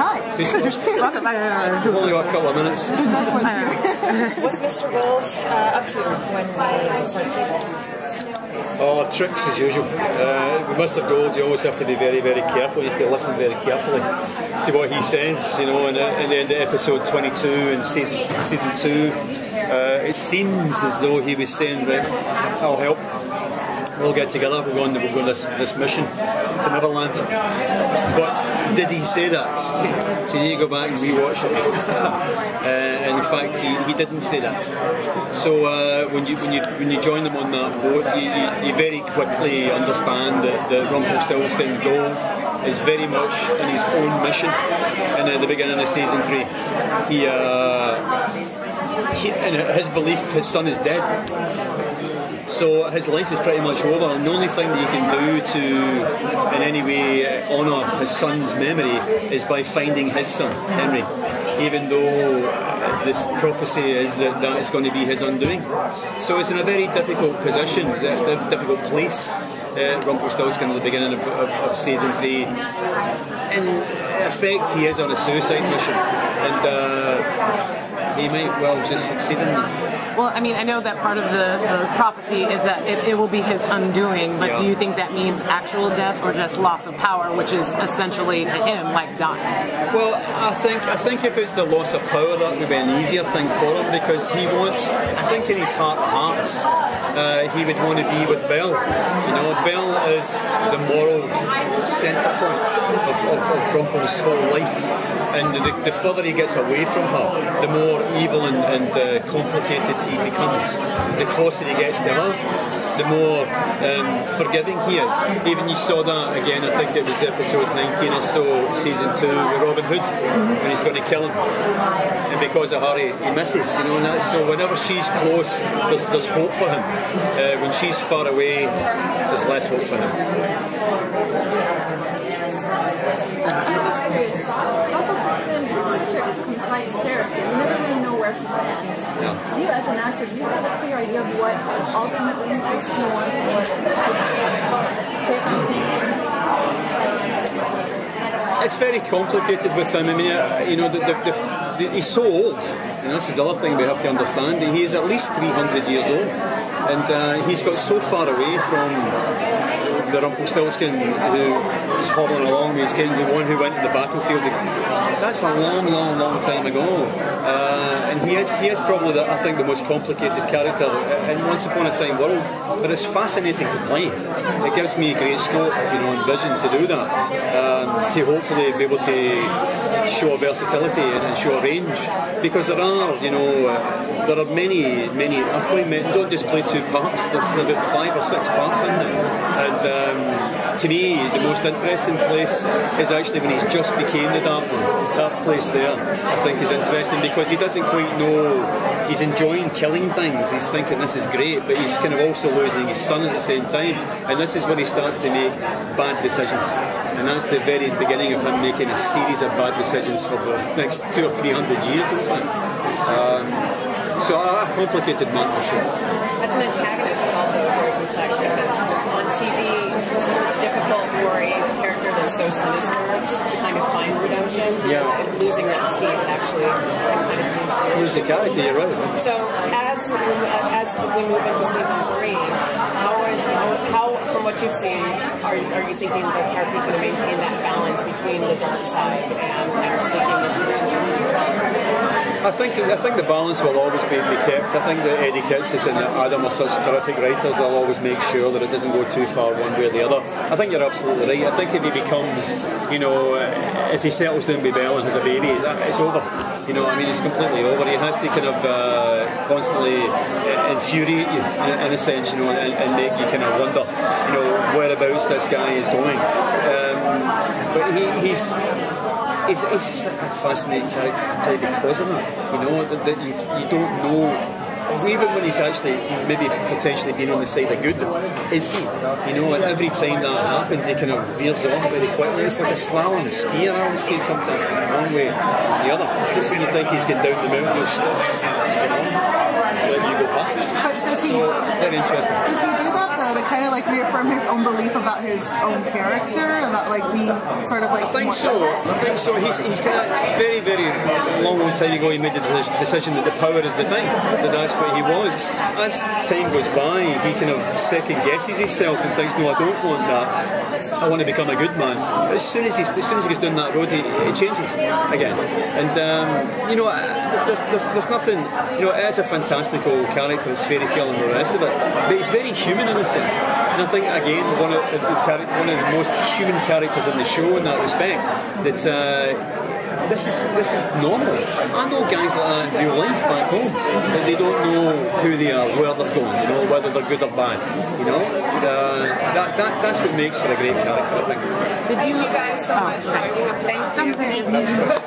Hi. We've only got a couple of minutes. What's Mr. Gold up to when we start the season? Oh, tricks as usual. With Mr. Gold, you always have to be very, very careful. You have to listen very carefully to what he says. You know, in the end of episode 22 in season 2, it seems as though he was saying that I'll help. We'll get together. We'll go on this mission to Neverland. But did he say that? So you need to go back and rewatch it. And in fact, he didn't say that. So when you join them on that boat, you very quickly understand that Rumpelstiltskin Gold is very much in his own mission. And at the beginning of season 3, in his belief, his son is dead. So his life is pretty much over, and the only thing that you can do to in any way honour his son's memory is by finding his son, Henry, even though this prophecy is that is going to be his undoing. So it's in a very difficult position, difficult place, Rumpelstiltskin at the beginning of season 3. In effect, he is on a suicide mission, and he might well just succeed in that. Well, I mean, I know that part of the prophecy is that it will be his undoing, but do you think that means actual death or just loss of power, which is essentially to him like dying? Well, I think if it's the loss of power, that would be an easier thing for him, because he wants, I think in his heart of hearts, he would want to be with Belle. You know, Belle is the moral centre point of Rumpel's whole life. And the further he gets away from her, the more evil and complicated he becomes. The closer he gets to her, the more forgiving he is. Even you saw that again, I think it was episode 19 or so, season 2, with Robin Hood, when he's going to kill him. And because of her, he misses, you know. And so whenever she's close, there's hope for him. When she's far away, there's less hope for him. Complex character. You never really know where he stands. Yeah. You, as an actor, do you have a clear idea of what ultimately he wants to It's very complicated with him. I mean, you know, he's so old, and this is the other thing we have to understand. He is at least 300 years old, and he's got so far away from the Rumpelstiltskin who was hobbling along with his king, the one who went to the battlefield. That's a long time ago. And he is probably, I think, the most complicated character in Once Upon a Time world. But it's fascinating to play. It gives me great scope, you know, and vision to do that. To hopefully be able to show a versatility and show a range. Because there are, you know, there are many. Don't just play 2 parts. There's about 5 or 6 parts in there. And to me, the most interesting place is actually when he's just became the Dark One. That place there, I think, is interesting because he doesn't quite know. He's enjoying killing things. He's thinking this is great, but he's kind of also losing his son at the same time. And this is when he starts to make bad decisions. And that's the very beginning of him making a series of bad decisions for the next 200 or 300 years, in fact. So a complicated man for sure. As an antagonist, it's also very complex because on TV, it's difficult for a character that's so sinister to kind of find redemption. Yeah. And losing that teeth actually kind of Lose the character, you're right. So as we move into season 3, how from what you've seen, are you thinking the character's going to maintain that balance between the dark side and seeking this redemption? I think the balance will always be kept. I think that Eddie Kitsis and Adam are such terrific writers, they'll always make sure that it doesn't go too far one way or the other. I think you're absolutely right. I think if he becomes, you know, if he settles down with Belle and has a baby, it's over. You know, I mean, it's completely over. He has to kind of constantly infuriate you, in a sense, you know, and make you kind of wonder, you know, whereabouts this guy is going. But he's just a fascinating character to play because of that. You know, that you don't know. Even when he's actually maybe potentially been on the side of good, is he? You know, and every time that happens, he kind of veers off very quickly. It's like a slalom skier. I always say something one way or the other. Just when you think he's getting down the mountain, he'll stop. You know, let you go back. But does he? So, very interesting. Does he do that though to kind of like reaffirm his own belief about his own character, about like being sort of like? I think so. He's kind of very, very long time ago. He made the decision that the power is the thing. That's what he wants. As time goes by, he kind of second guesses himself and thinks, no, I don't want that. I want to become a good man. But as soon as he gets down that road, it changes again. And you know, there's nothing. You know, it is a fantastical character. It's fairy tale and the rest of it, but he's very human in a sense. And I think again, one of the most human characters in the show in that respect. That. This is normal. I know guys like that in real life back home, but they don't know who they are, where they're going, you know, whether they're good or bad. You know, that's what makes for a great character, I think. Thank you guys so much for having me. Thank you.